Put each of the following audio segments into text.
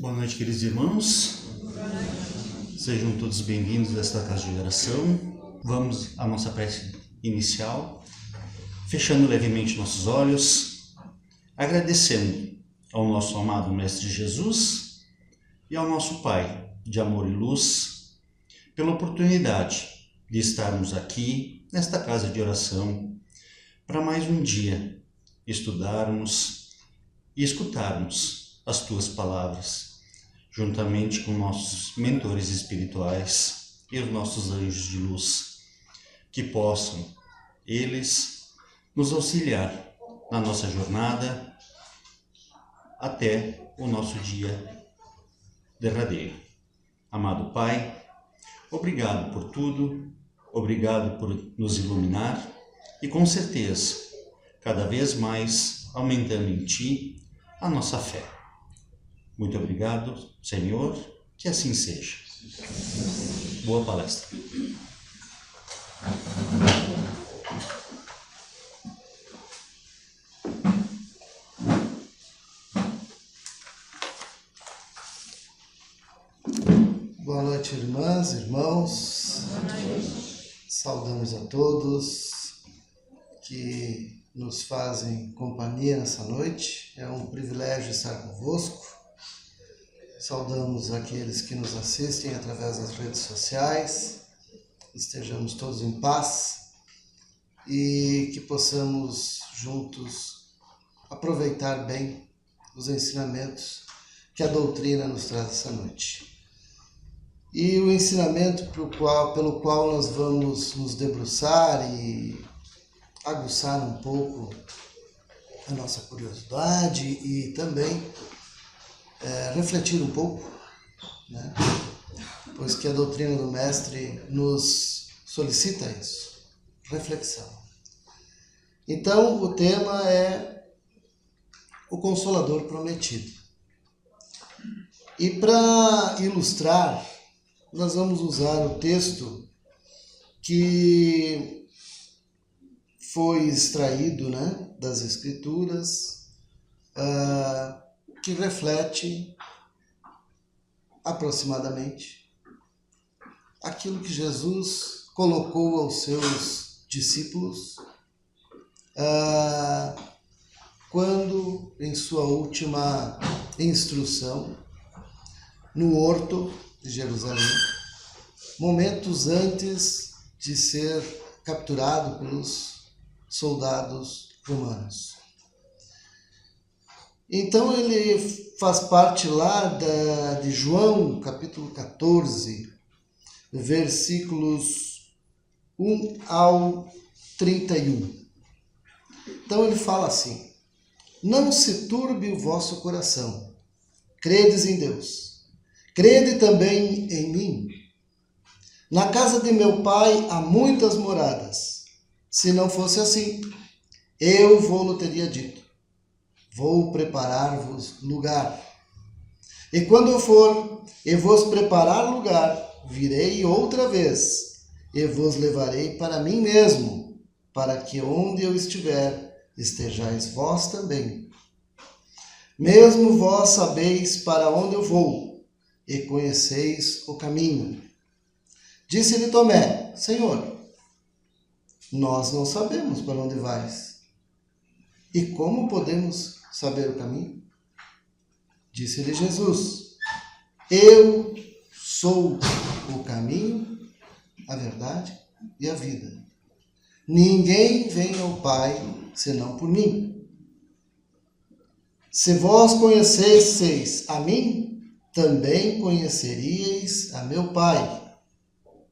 Boa noite, queridos irmãos. Sejam todos bem-vindos a esta casa de oração. Vamos à nossa prece inicial, fechando levemente nossos olhos, agradecendo ao nosso amado Mestre Jesus e ao nosso Pai de amor e luz pela oportunidade de estarmos aqui nesta casa de oração para mais um dia estudarmos e escutarmos as Tuas palavras, juntamente com nossos mentores espirituais e os nossos anjos de luz, que possam eles nos auxiliar na nossa jornada até o nosso dia derradeiro. Amado Pai, obrigado por tudo, obrigado por nos iluminar e com certeza, cada vez mais aumentando em Ti a nossa fé. Muito obrigado, Senhor, que assim seja. Boa palestra. Boa noite, irmãs, irmãos. Saudamos a todos que nos fazem companhia nessa noite. É um privilégio estar convosco. Saudamos aqueles que nos assistem através das redes sociais. Estejamos todos em paz e que possamos juntos aproveitar bem os ensinamentos que a doutrina nos traz essa noite. E o ensinamento pelo qual nós vamos nos debruçar e aguçar um pouco a nossa curiosidade e também refletir um pouco, né? Pois que a doutrina do Mestre nos solicita isso, reflexão. Então, o tema é o Consolador Prometido. E para ilustrar, nós vamos usar o texto que foi extraído, né, das Escrituras, que reflete aproximadamente aquilo que Jesus colocou aos seus discípulos quando, em sua última instrução, no horto de Jerusalém, momentos antes de ser capturado pelos soldados romanos. Então ele faz parte lá de João, capítulo 14, versículos 1 ao 31. Então ele fala assim: não se turbe o vosso coração, credes em Deus, crede também em mim. Na casa de meu pai há muitas moradas. Se não fosse assim, eu vou-lo teria dito. Vou preparar-vos lugar. E quando eu for e vos preparar lugar, virei outra vez e vos levarei para mim mesmo, para que onde eu estiver, estejais vós também. Mesmo vós sabeis para onde eu vou e conheceis o caminho. Disse-lhe Tomé: Senhor, nós não sabemos para onde vais. E como podemos saber o caminho? Disse-lhe Jesus: eu sou o caminho, a verdade e a vida. Ninguém vem ao Pai senão por mim. Se vós conhecesseis a mim, também conheceríeis a meu Pai.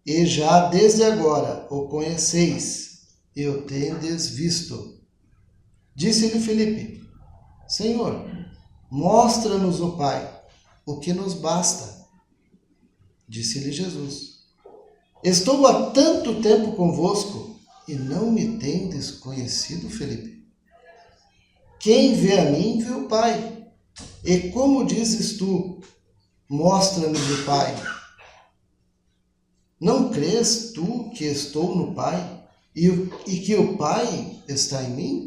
E já desde agora o conheceis e o tendes visto. Disse-lhe Filipe: Senhor, mostra-nos o Pai, o que nos basta. Disse-lhe Jesus: estou há tanto tempo convosco e não me tendes conhecido, Filipe? Quem vê a mim, vê o Pai. E como dizes tu: mostra-nos o Pai? Não crês tu que estou no Pai e que o Pai está em mim?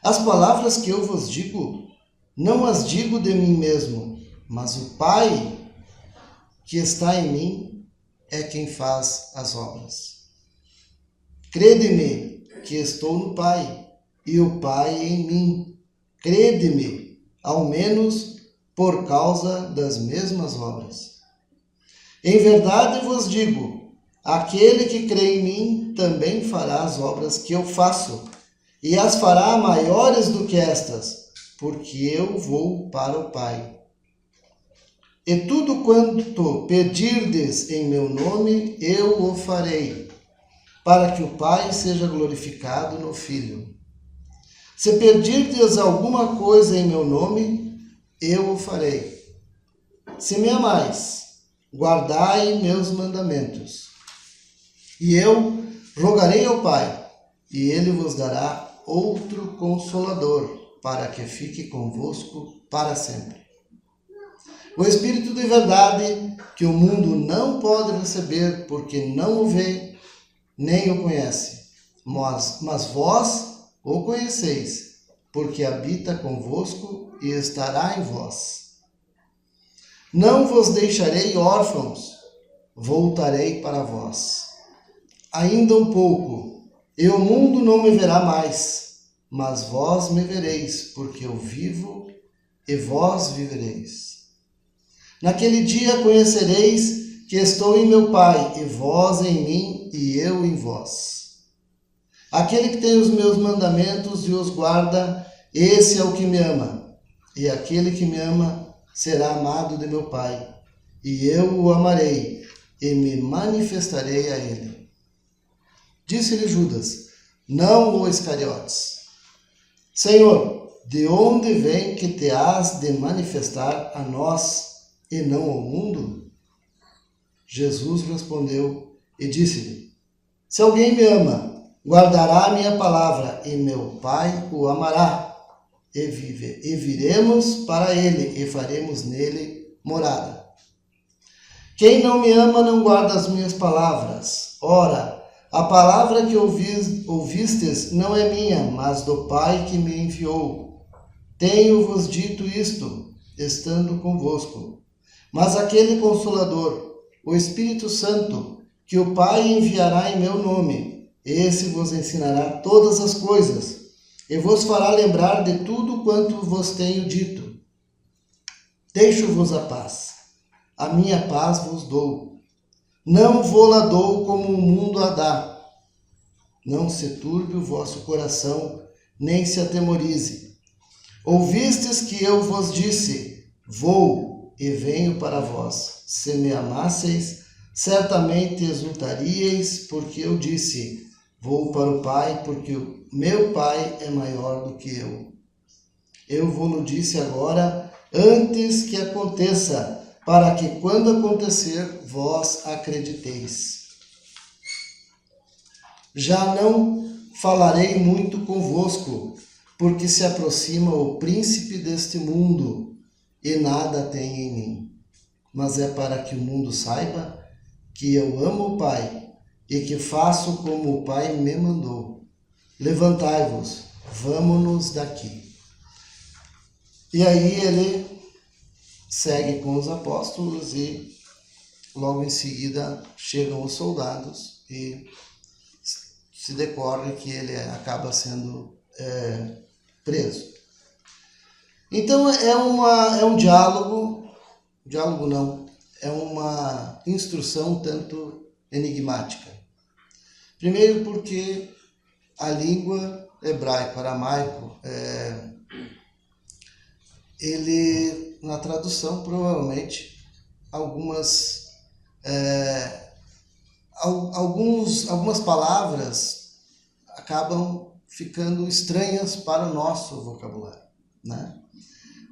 As palavras que eu vos digo, não as digo de mim mesmo, mas o Pai que está em mim é quem faz as obras. Crede-me que estou no Pai, e o Pai em mim. Crede-me, ao menos por causa das mesmas obras. Em verdade vos digo, aquele que crê em mim também fará as obras que eu faço, e as fará maiores do que estas, porque eu vou para o Pai. E tudo quanto pedirdes em meu nome, eu o farei, para que o Pai seja glorificado no Filho. Se pedirdes alguma coisa em meu nome, eu o farei. Se me amais, guardai meus mandamentos. E eu rogarei ao Pai, e ele vos dará outro Consolador, para que fique convosco para sempre. O Espírito de verdade, que o mundo não pode receber, porque não o vê, nem o conhece. Mas vós o conheceis, porque habita convosco e estará em vós. Não vos deixarei órfãos, voltarei para vós. Ainda um pouco, e o mundo não me verá mais, mas vós me vereis, porque eu vivo e vós vivereis. Naquele dia conhecereis que estou em meu Pai, e vós em mim, e eu em vós. Aquele que tem os meus mandamentos e os guarda, esse é o que me ama. E aquele que me ama será amado de meu Pai, e eu o amarei, e me manifestarei a ele. Disse-lhe Judas, não o Iscariotes: Senhor, de onde vem que te has de manifestar a nós e não ao mundo? Jesus respondeu e disse-lhe: Se alguém me ama, guardará a minha palavra, e meu Pai o amará, e viremos para ele, e faremos nele morada. Quem não me ama não guarda as minhas palavras. Ora, a palavra que ouvistes não é minha, mas do Pai que me enviou. Tenho-vos dito isto, estando convosco. Mas aquele Consolador, o Espírito Santo, que o Pai enviará em meu nome, esse vos ensinará todas as coisas, e vos fará lembrar de tudo quanto vos tenho dito. Deixo-vos a paz. A minha paz vos dou. Não vou-la dou como o mundo a dá. Não se turbe o vosso coração, nem se atemorize. Ouvistes que eu vos disse, vou e venho para vós. Se me amasseis, certamente exultaríeis, porque eu disse, vou para o Pai, porque o meu Pai é maior do que eu. Eu vou-lo disse agora, antes que aconteça, para que quando acontecer, vós acrediteis. Já não falarei muito convosco, porque se aproxima o príncipe deste mundo, e nada tem em mim. Mas é para que o mundo saiba que eu amo o Pai, e que faço como o Pai me mandou. Levantai-vos, vamo-nos daqui. E aí ele segue com os apóstolos e logo em seguida chegam os soldados e se decorre que ele acaba sendo preso. Então é um diálogo não, é uma instrução tanto enigmática. Primeiro porque a língua hebraico, aramaico, ele, na tradução, provavelmente, algumas palavras acabam ficando estranhas para o nosso vocabulário, né?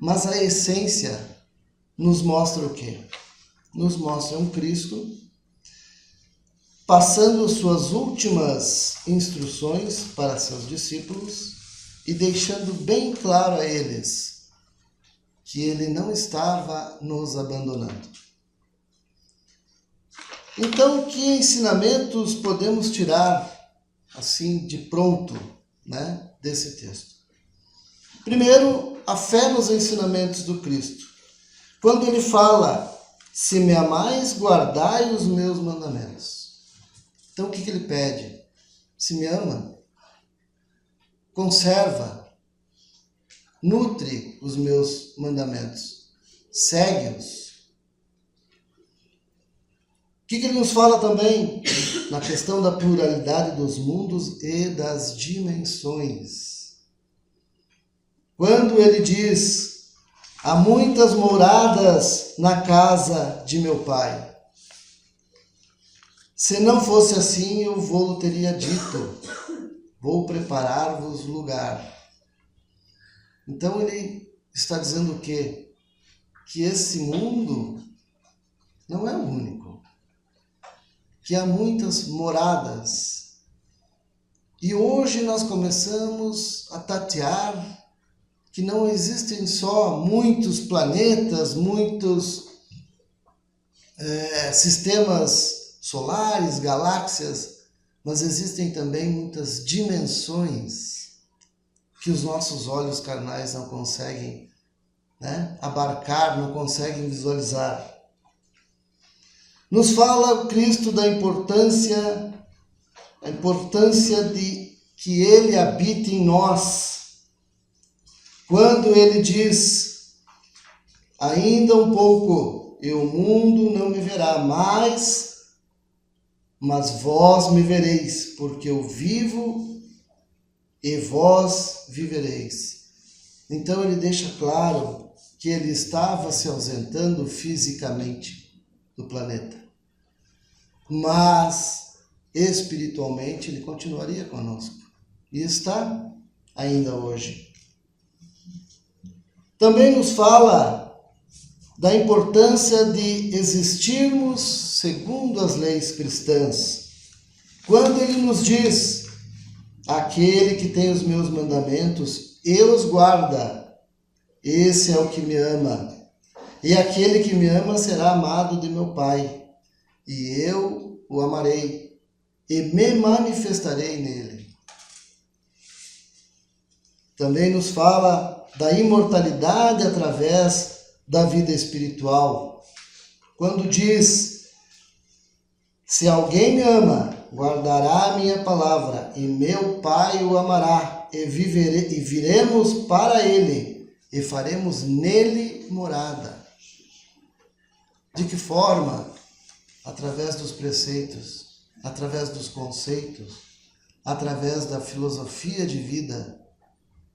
Mas a essência nos mostra o quê? Nos mostra um Cristo passando suas últimas instruções para seus discípulos e deixando bem claro a eles que ele não estava nos abandonando. Então, que ensinamentos podemos tirar, assim, de pronto, né, desse texto? Primeiro, a fé nos ensinamentos do Cristo. Quando ele fala, se me amais, guardai os meus mandamentos. Então o que ele pede? Se me ama, conserva, nutre os meus mandamentos, segue-os. O que ele nos fala também na questão da pluralidade dos mundos e das dimensões? Quando ele diz, há muitas moradas na casa de meu pai. Se não fosse assim, eu vou teria dito, vou preparar-vos lugar. Então ele está dizendo o quê? Que esse mundo não é o único. Que há muitas moradas. E hoje nós começamos a tatear que não existem só muitos planetas, muitos sistemas solares, galáxias, mas existem também muitas dimensões que os nossos olhos carnais não conseguem, abarcar, não conseguem visualizar. Nos fala Cristo da importância de que Ele habite em nós. Quando Ele diz, ainda um pouco, e o mundo não me verá mais, mas vós me vereis, porque eu vivo e vós vivereis. Então Ele deixa claro que Ele estava se ausentando fisicamente do planeta, mas espiritualmente ele continuaria conosco e está ainda hoje. Também nos fala da importância de existirmos segundo as leis cristãs. Quando ele nos diz, aquele que tem os meus mandamentos e os guarda, esse é o que me ama. E aquele que me ama será amado de meu Pai, e eu o amarei, e me manifestarei nele. Também nos fala da imortalidade através da vida espiritual. Quando diz, se alguém me ama, guardará a minha palavra, e meu Pai o amará, e viremos para ele, e faremos nele morada. De que forma? Através dos preceitos, através dos conceitos, através da filosofia de vida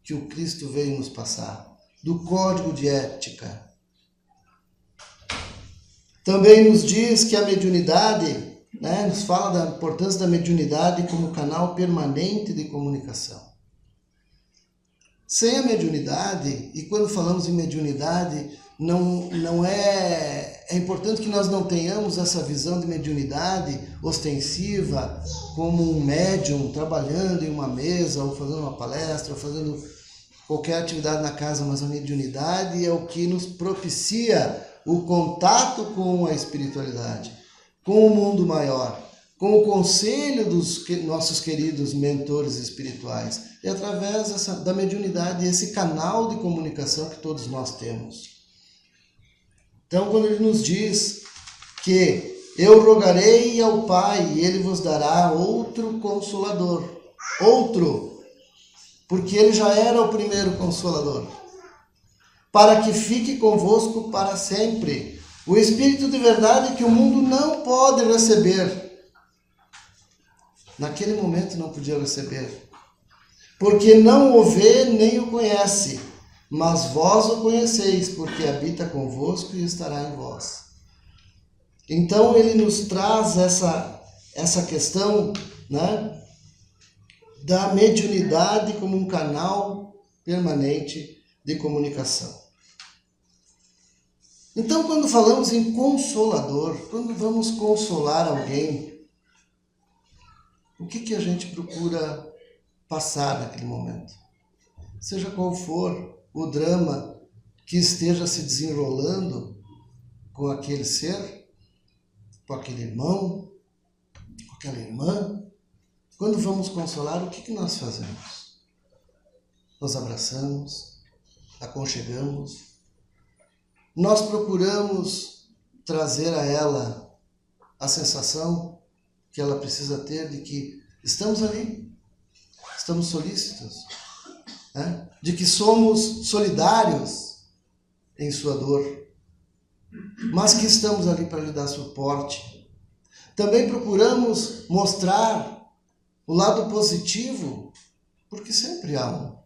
que o Cristo veio nos passar, do código de ética. Também nos diz que a mediunidade, nos fala da importância da mediunidade como canal permanente de comunicação. Sem a mediunidade, e quando falamos em mediunidade, é importante que nós não tenhamos essa visão de mediunidade ostensiva, como um médium trabalhando em uma mesa, ou fazendo uma palestra, ou fazendo qualquer atividade na casa, mas a mediunidade é o que nos propicia o contato com a espiritualidade, com o mundo maior, com o conselho dos nossos queridos mentores espirituais, e através da mediunidade, esse canal de comunicação que todos nós temos. Então, quando ele nos diz que eu rogarei ao Pai e ele vos dará outro consolador, porque ele já era o primeiro consolador, para que fique convosco para sempre, o Espírito de verdade que o mundo não pode receber. Naquele momento não podia receber, porque não o vê nem o conhece, mas vós o conheceis, porque habita convosco e estará em vós. Então ele nos traz essa questão, da mediunidade como um canal permanente de comunicação. Então, quando falamos em consolador, quando vamos consolar alguém, o que a gente procura passar naquele momento? Seja qual for o drama que esteja se desenrolando com aquele ser, com aquele irmão, com aquela irmã, quando vamos consolar, o que nós fazemos? Nós abraçamos, aconchegamos, nós procuramos trazer a ela a sensação que ela precisa ter de que estamos ali, estamos solícitos, né? De que somos solidários em sua dor, mas que estamos ali para lhe dar suporte. Também procuramos mostrar o lado positivo, porque sempre há um.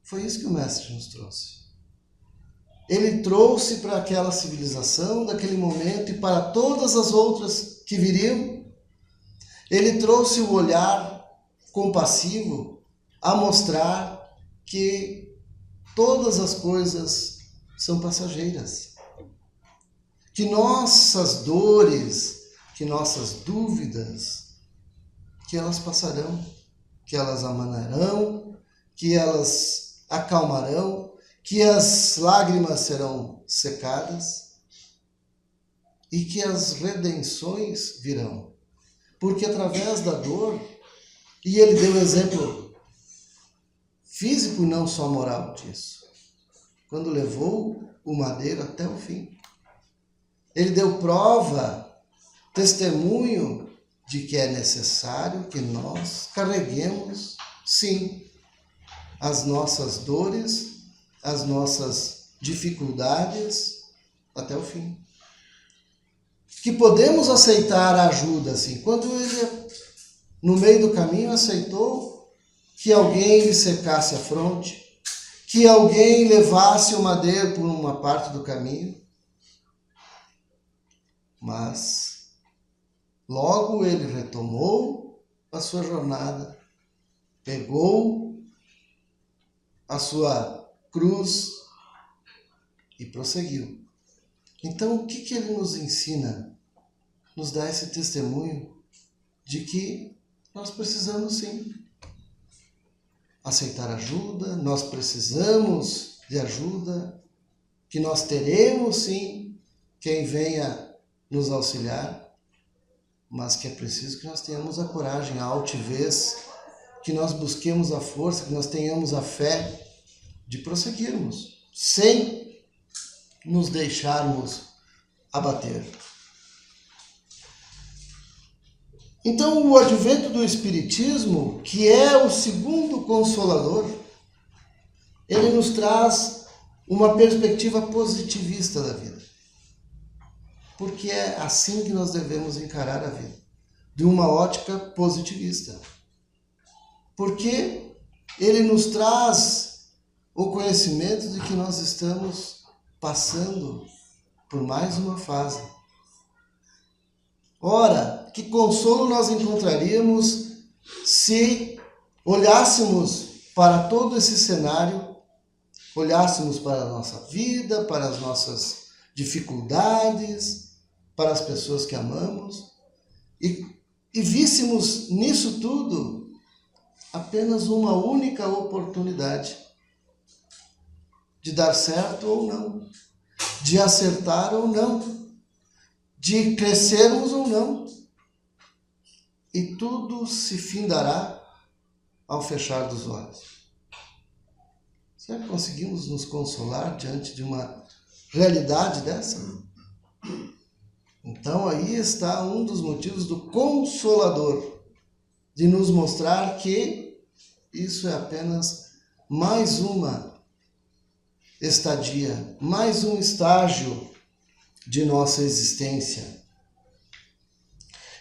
Foi isso que o Mestre nos trouxe. Ele trouxe para aquela civilização, daquele momento, e para todas as outras que viriam, ele trouxe o olhar compassivo a mostrar que todas as coisas são passageiras. Que nossas dores, que nossas dúvidas, que elas passarão, que elas amanarão, que elas acalmarão, que as lágrimas serão secadas e que as redenções virão. Porque através da dor, e ele deu exemplo físico, não só moral disso, quando levou o madeiro até o fim. Ele deu prova, testemunho de que é necessário que nós carreguemos, sim, as nossas dores, as nossas dificuldades até o fim. Que podemos aceitar a ajuda, assim. Quando ele, no meio do caminho, aceitou que alguém lhe secasse a fronte, que alguém levasse o madeiro por uma parte do caminho, mas logo ele retomou a sua jornada, pegou a sua cruz e prosseguiu. Então, o que ele nos ensina? Nos dá esse testemunho de que nós precisamos, sim, aceitar ajuda, nós precisamos de ajuda, que nós teremos, sim, quem venha nos auxiliar, mas que é preciso que nós tenhamos a coragem, a altivez, que nós busquemos a força, que nós tenhamos a fé de prosseguirmos, sem nos deixarmos abater. Então, o advento do Espiritismo, que é o segundo Consolador, ele nos traz uma perspectiva positivista da vida. Porque é assim que nós devemos encarar a vida, de uma ótica positivista. Porque ele nos traz o conhecimento de que nós estamos passando por mais uma fase. Ora, que consolo nós encontraríamos se olhássemos para todo esse cenário, olhássemos para a nossa vida, para as nossas dificuldades, para as pessoas que amamos, e víssemos nisso tudo apenas uma única oportunidade de dar certo ou não, de acertar ou não, de crescermos ou não. E tudo se findará ao fechar dos olhos. Será que conseguimos nos consolar diante de uma realidade dessa? Então aí está um dos motivos do Consolador, de nos mostrar que isso é apenas mais uma estadia, mais um estágio de nossa existência.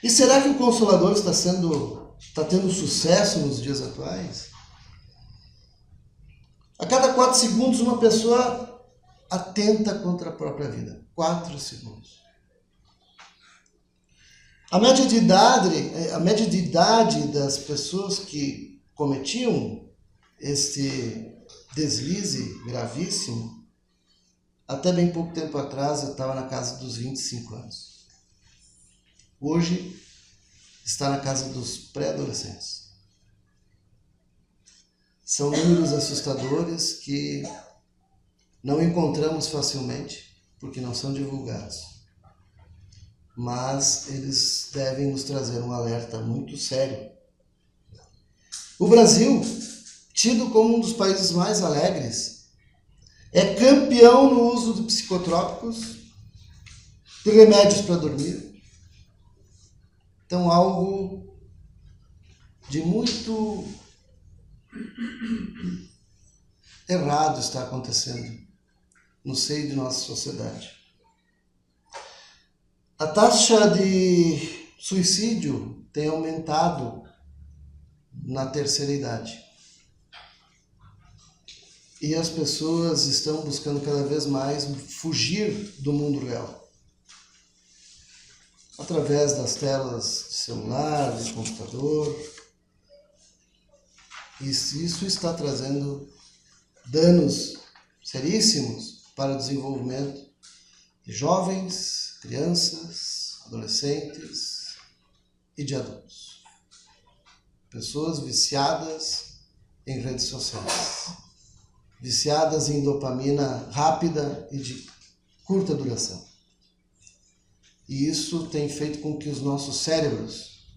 E será que o Consolador está tendo sucesso nos dias atuais? A cada 4 segundos uma pessoa atenta contra a própria vida. 4 segundos. A média de idade das pessoas que cometiam este deslize gravíssimo, até bem pouco tempo atrás eu estava na casa dos 25 anos. Hoje está na casa dos pré-adolescentes. São números assustadores que não encontramos facilmente, porque não são divulgados. Mas eles devem nos trazer um alerta muito sério. O Brasil, tido como um dos países mais alegres, é campeão no uso de psicotrópicos, de remédios para dormir. Então, algo de muito errado está acontecendo no seio de nossa sociedade. A taxa de suicídio tem aumentado na terceira idade. E as pessoas estão buscando cada vez mais fugir do mundo real. Através das telas de celular, de computador. Isso está trazendo danos seríssimos para o desenvolvimento de jovens, crianças, adolescentes e de adultos. Pessoas viciadas em redes sociais, viciadas em dopamina rápida e de curta duração. E isso tem feito com que os nossos cérebros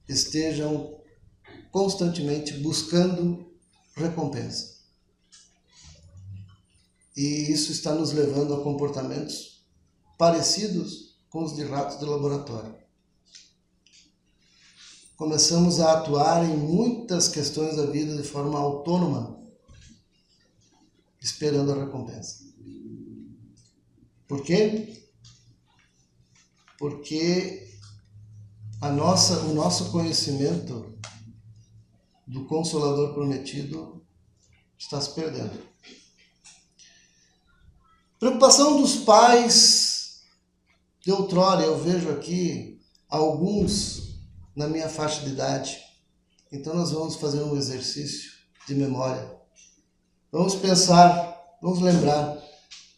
estejam constantemente buscando recompensa. E isso está nos levando a comportamentos parecidos com os de ratos de laboratório. Começamos a atuar em muitas questões da vida de forma autônoma, esperando a recompensa. Por quê? Porque o nosso conhecimento do Consolador prometido está se perdendo. Preocupação dos pais de outrora, eu vejo aqui alguns na minha faixa de idade. Então nós vamos fazer um exercício de memória. Vamos pensar, vamos lembrar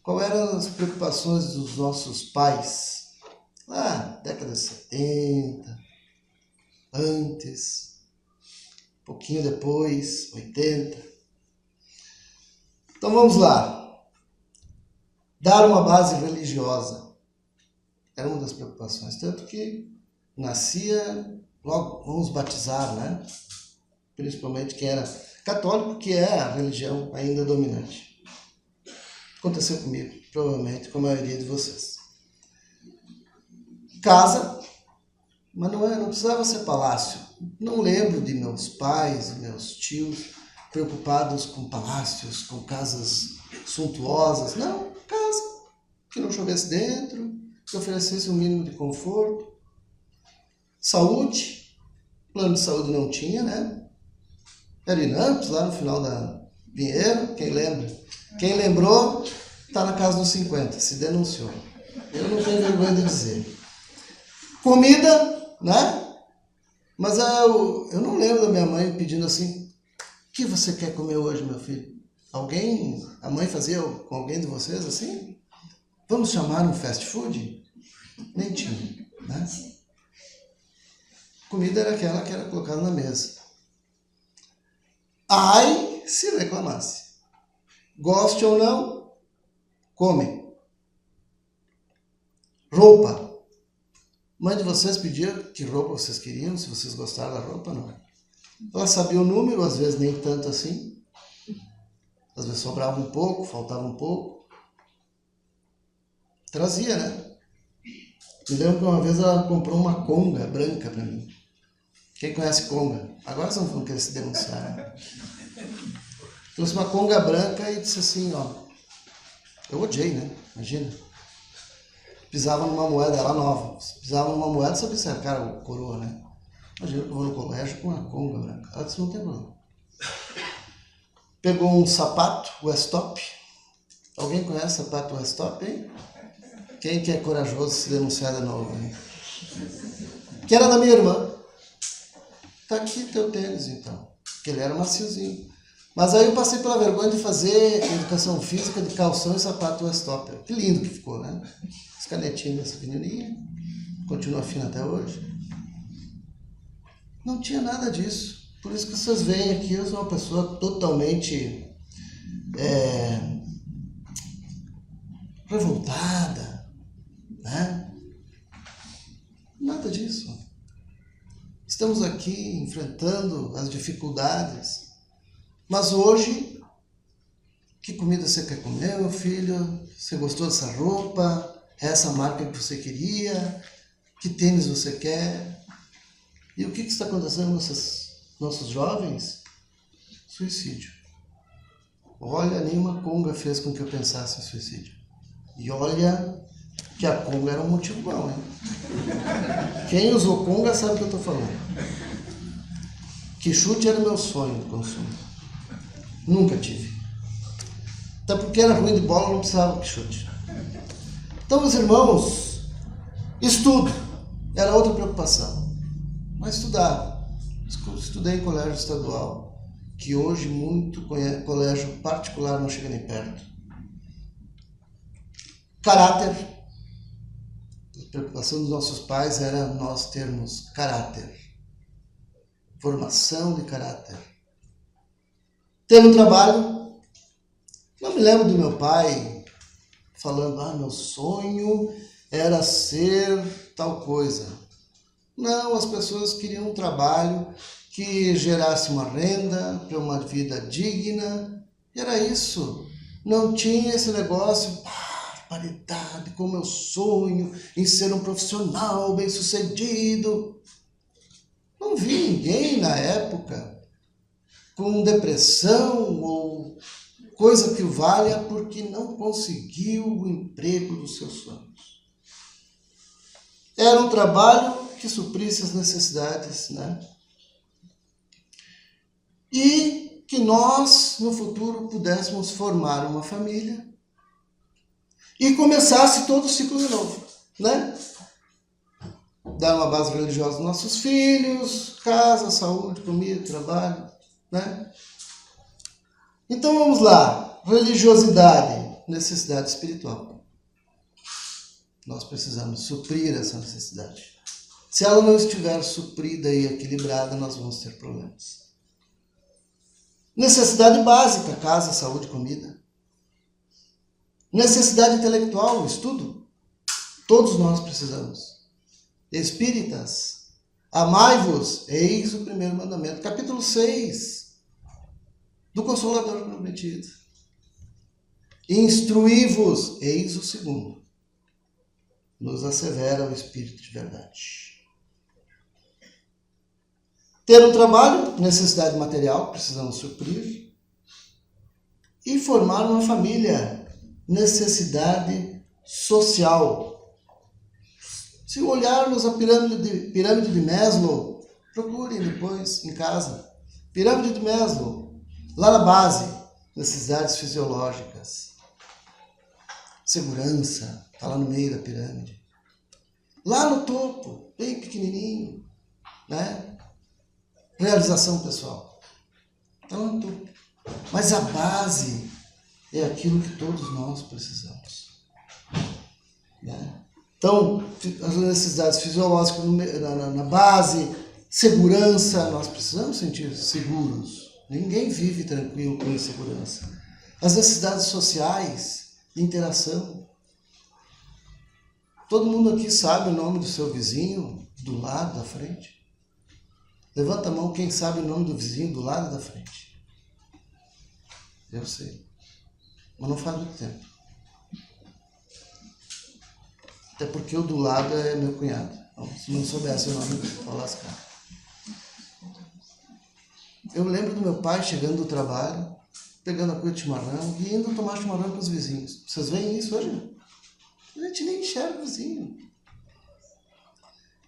quais eram as preocupações dos nossos pais lá, década de 70, antes, um pouquinho depois, 80. Então vamos lá. Dar uma base religiosa era uma das preocupações, tanto que nascia, logo vamos batizar, né? Principalmente quem era católico, que é a religião ainda dominante. Aconteceu comigo, provavelmente com a maioria de vocês. Casa, mas não precisava ser palácio. Não lembro de meus pais, meus tios preocupados com palácios, com casas suntuosas. Não, casa, que não chovesse dentro, que oferecesse um mínimo de conforto. Saúde, plano de saúde não tinha, né? Era Inampes, lá no final da Pinheiro, quem lembra? Quem lembrou, está na casa dos 50, se denunciou. Eu não tenho vergonha de dizer. Comida, né? Mas eu não lembro da minha mãe pedindo assim, o que você quer comer hoje, meu filho? A mãe fazia com alguém de vocês assim? Vamos chamar um fast food? Nem tinha, né? Comida era aquela que era colocada na mesa. Ai, se reclamasse. Goste ou não, come. Roupa. Mãe de vocês pedia que roupa vocês queriam, se vocês gostaram da roupa, não. Ela sabia o número, às vezes nem tanto assim. Às vezes sobrava um pouco, faltava um pouco. Trazia, né? Me lembro que uma vez ela comprou uma conga branca para mim. Quem conhece conga? Agora vocês vão querer se denunciar, né? Trouxe uma conga branca e disse assim, ó. Eu odiei, né? Imagina. Pisava numa moeda, ela nova. Pisava numa moeda, sabia se era cara ou coroa, né? Imagina que eu vou no colégio com uma conga branca. Ela disse, não tem problema. Pegou um sapato, Westop. Alguém conhece sapato Westop, hein? Quem que é corajoso se denunciar de novo, hein? Que era da minha irmã. Tá aqui teu tênis, então. Porque ele era maciozinho. Mas aí eu passei pela vergonha de fazer educação física de calção e sapato Westop. Que lindo que ficou, né? As canetinhas dessa pequenininha. Continua fina até hoje. Não tinha nada disso. Por isso que vocês veem aqui, eu sou uma pessoa totalmente revoltada, né? Nada disso. Estamos aqui enfrentando as dificuldades, mas hoje Que comida você quer comer, meu filho? Você gostou dessa roupa? É essa marca que você queria? Que tênis você quer? E o que está acontecendo com nossos jovens? Suicídio. Olha, nenhuma conga fez com que eu pensasse em suicídio. E olha que a conga era um motivo bom, hein? Quem usou conga sabe o que eu estou falando. Quixote era meu sonho de consumo. Nunca tive. Até porque era ruim de bola, não precisava de quixote. Então, meus irmãos, estudo era outra preocupação. Mas estudar. Estudei em colégio estadual, que hoje muito colégio particular não chega nem perto. Caráter. A preocupação dos nossos pais era nós termos caráter. Formação de caráter. Ter um trabalho. Não me lembro do meu pai falando, meu sonho era ser tal coisa. Não, as pessoas queriam um trabalho que gerasse uma renda para uma vida digna. E era isso. Não tinha esse negócio, paridade, como eu sonho em ser um profissional bem-sucedido. Não vi ninguém na época com depressão ou coisa que valha porque não conseguiu o emprego dos seus sonhos. Era um trabalho que suprisse as necessidades, né? E que nós, no futuro, pudéssemos formar uma família e começasse todo o ciclo de novo, né? Dar uma base religiosa aos nossos filhos, casa, saúde, comida, trabalho, né? Então vamos lá. Religiosidade, necessidade espiritual. Nós precisamos suprir essa necessidade. Se ela não estiver suprida e equilibrada, nós vamos ter problemas. Necessidade básica, casa, saúde, comida. Necessidade intelectual, estudo. Todos nós precisamos. Espíritas, amai-vos, eis o primeiro mandamento. Capítulo 6 do Consolador Prometido. Instruí-vos, eis o segundo. Nos assevera o Espírito de verdade. Ter um trabalho, necessidade material, precisamos suprir. E formar uma família, necessidade social. Se olharmos a pirâmide de Maslow, procurem depois em casa. Pirâmide de Maslow, lá na base, necessidades fisiológicas. Segurança, está lá no meio da pirâmide. Lá no topo, bem pequenininho, né? Realização pessoal. Está lá no topo. Mas a base é aquilo que todos nós precisamos. Né? Então, as necessidades fisiológicas na base, segurança, nós precisamos sentir seguros. Ninguém vive tranquilo com insegurança. As necessidades sociais, de interação. Todo mundo aqui sabe o nome do seu vizinho do lado, da frente? Levanta a mão quem sabe o nome do vizinho do lado e da frente. Eu sei. Mas não faz muito tempo. Até porque o do lado é meu cunhado. Então, se não soubesse o nome, eu lascar. Eu lembro do meu pai chegando do trabalho, pegando a cuia de chimarrão e indo tomar chimarrão com os vizinhos. Vocês veem isso hoje? A gente nem enxerga o vizinho.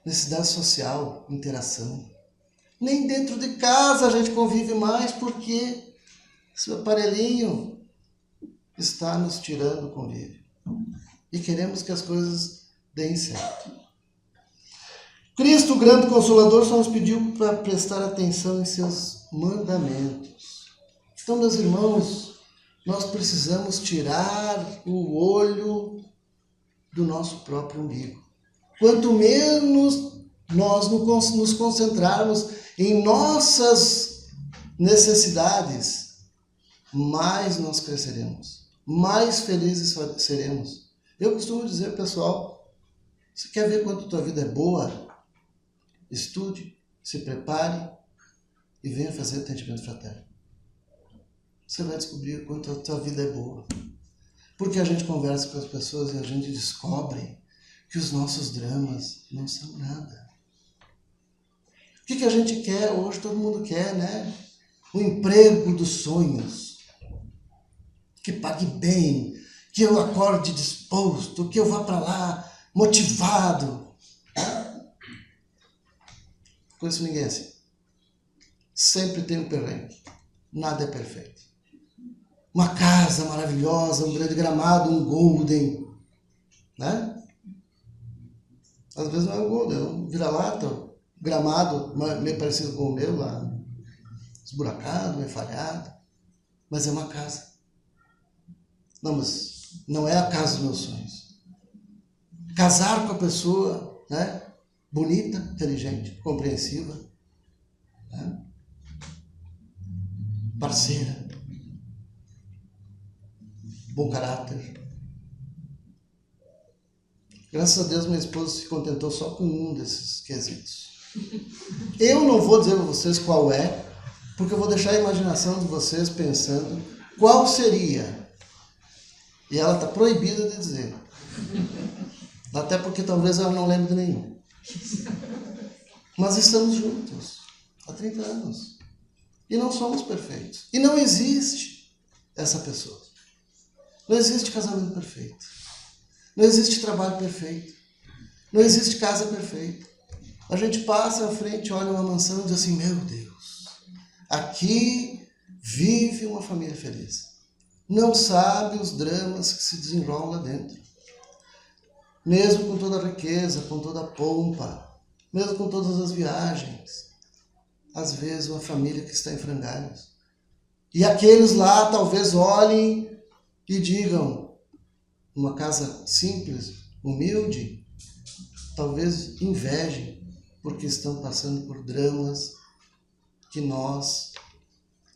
Necessidade social, interação. Nem dentro de casa a gente convive mais porque esse aparelhinho está nos tirando o convívio. E queremos que as coisas deem certo. Cristo, o grande Consolador, só nos pediu para prestar atenção em seus mandamentos. Então, meus irmãos, nós precisamos tirar o olho do nosso próprio umbigo. Quanto menos nós nos concentrarmos em nossas necessidades, mais nós cresceremos, mais felizes seremos. Eu costumo dizer, pessoal, você quer ver quanto tua vida é boa? Estude, se prepare e venha fazer atendimento fraterno. você vai descobrir quanto a tua vida é boa. Porque a gente conversa com as pessoas e a gente descobre que os nossos dramas não são nada. O que a gente quer hoje? Todo mundo quer, né? O emprego dos sonhos. Que pague bem, que eu acorde disposto, que eu vá para lá motivado. Conheço ninguém assim. Sempre tem um perrengue. Nada é perfeito. Uma casa maravilhosa, um grande gramado, um golden, né? Às vezes não é um golden, é um vira-lata, gramado meio parecido com o meu lá, esburacado, meio falhado, mas é uma casa. Não, mas não é a casa dos meus sonhos. Casar com a pessoa, né? Bonita, inteligente, compreensiva, né? Parceira, bom caráter. Graças a Deus minha esposa se contentou só com um desses quesitos. Eu não vou dizer para vocês qual é, porque eu vou deixar a imaginação de vocês pensando qual seria. E ela está proibida de dizer. Até porque talvez ela não lembre de nenhum. Mas estamos juntos há 30 anos. E não somos perfeitos. E não existe essa pessoa. Não existe casamento perfeito. Não existe trabalho perfeito. Não existe casa perfeita. A gente passa à frente, olha uma mansão e diz assim, meu Deus, aqui vive uma família feliz. Não sabe os dramas que se desenrolam lá dentro. Mesmo com toda a riqueza, com toda a pompa, mesmo com todas as viagens, às vezes uma família que está em frangalhos. E aqueles lá talvez olhem e digam, uma casa simples, humilde, talvez invejem, porque estão passando por dramas que nós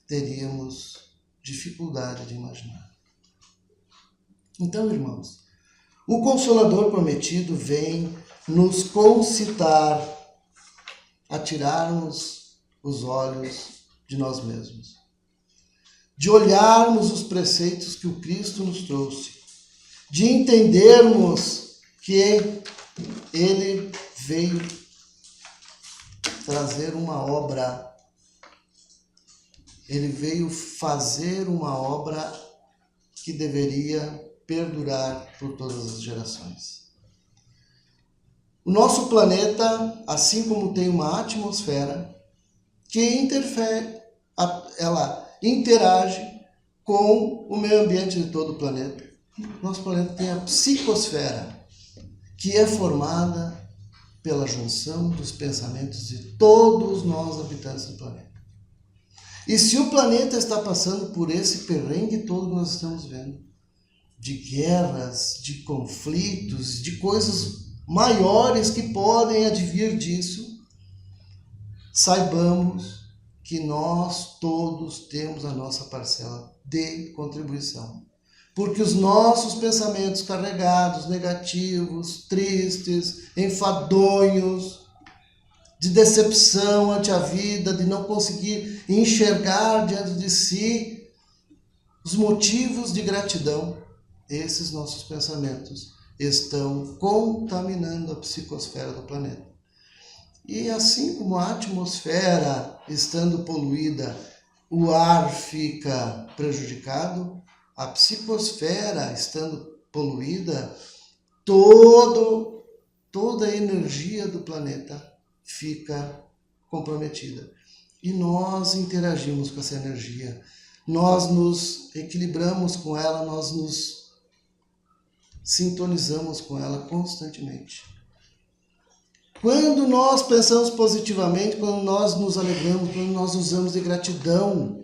teríamos dificuldade de imaginar. Então, irmãos, o Consolador prometido vem nos concitar a tirarmos os olhos de nós mesmos, de olharmos os preceitos que o Cristo nos trouxe, de entendermos que Ele veio trazer uma obra, Ele veio fazer uma obra que deveria perdurar por todas as gerações. O nosso planeta, assim como tem uma atmosfera que interfere, ela interage com o meio ambiente de todo o planeta. Nosso planeta tem a psicosfera, que é formada pela junção dos pensamentos de todos nós habitantes do planeta. E se o planeta está passando por esse perrengue todo que nós estamos vendo, de guerras, de conflitos, de coisas maiores que podem advir disso, saibamos que nós todos temos a nossa parcela de contribuição. Porque os nossos pensamentos carregados, negativos, tristes, enfadonhos, de decepção ante a vida, de não conseguir enxergar diante de si os motivos de gratidão, esses nossos pensamentos estão contaminando a psicosfera do planeta. E assim como a atmosfera estando poluída, o ar fica prejudicado, a psicosfera estando poluída, toda a energia do planeta fica comprometida. E nós interagimos com essa energia, nós nos equilibramos com ela, nós nos sintonizamos com ela constantemente. Quando nós pensamos positivamente, quando nós nos alegramos, quando nós usamos de gratidão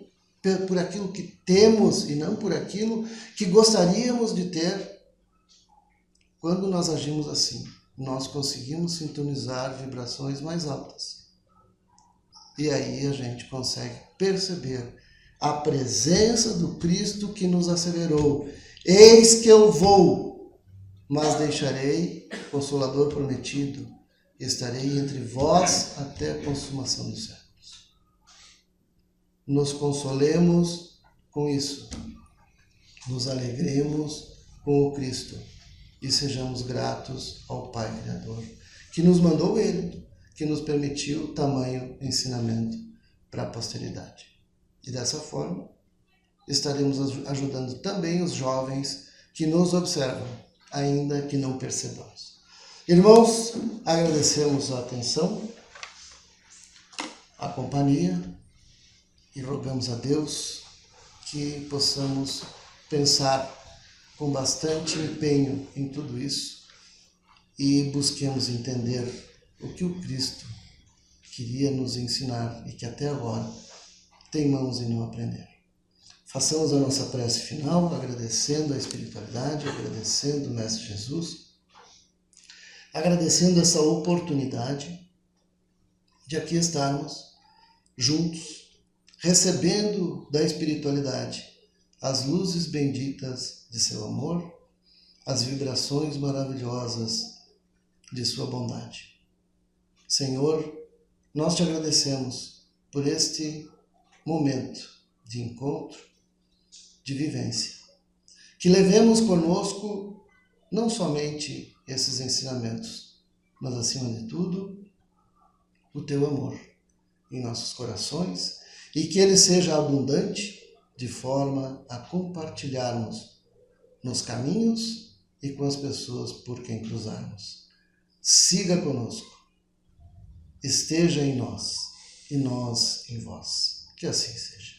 por aquilo que temos e não por aquilo que gostaríamos de ter, quando nós agimos assim, nós conseguimos sintonizar vibrações mais altas. E aí a gente consegue perceber a presença do Cristo que nos acelerou. Eis que eu vou, mas deixarei o Consolador prometido, estarei entre vós até a consumação dos séculos. Nos consolemos com isso, nos alegremos com o Cristo e sejamos gratos ao Pai Criador, que nos mandou Ele, que nos permitiu tamanho ensinamento para a posteridade. E dessa forma, estaremos ajudando também os jovens que nos observam, ainda que não percebamos. Irmãos, agradecemos a atenção, a companhia e rogamos a Deus que possamos pensar com bastante empenho em tudo isso e busquemos entender o que o Cristo queria nos ensinar e que até agora teimamos em não aprender. Façamos a nossa prece final, agradecendo a espiritualidade, agradecendo o Mestre Jesus, agradecendo essa oportunidade de aqui estarmos juntos, recebendo da espiritualidade as luzes benditas de seu amor, as vibrações maravilhosas de sua bondade. Senhor, nós te agradecemos por este momento de encontro, de vivência. Que levemos conosco não somente esses ensinamentos, mas acima de tudo, o teu amor em nossos corações e que ele seja abundante de forma a compartilharmos nos caminhos e com as pessoas por quem cruzarmos. Siga conosco, esteja em nós e nós em vós. Que assim seja.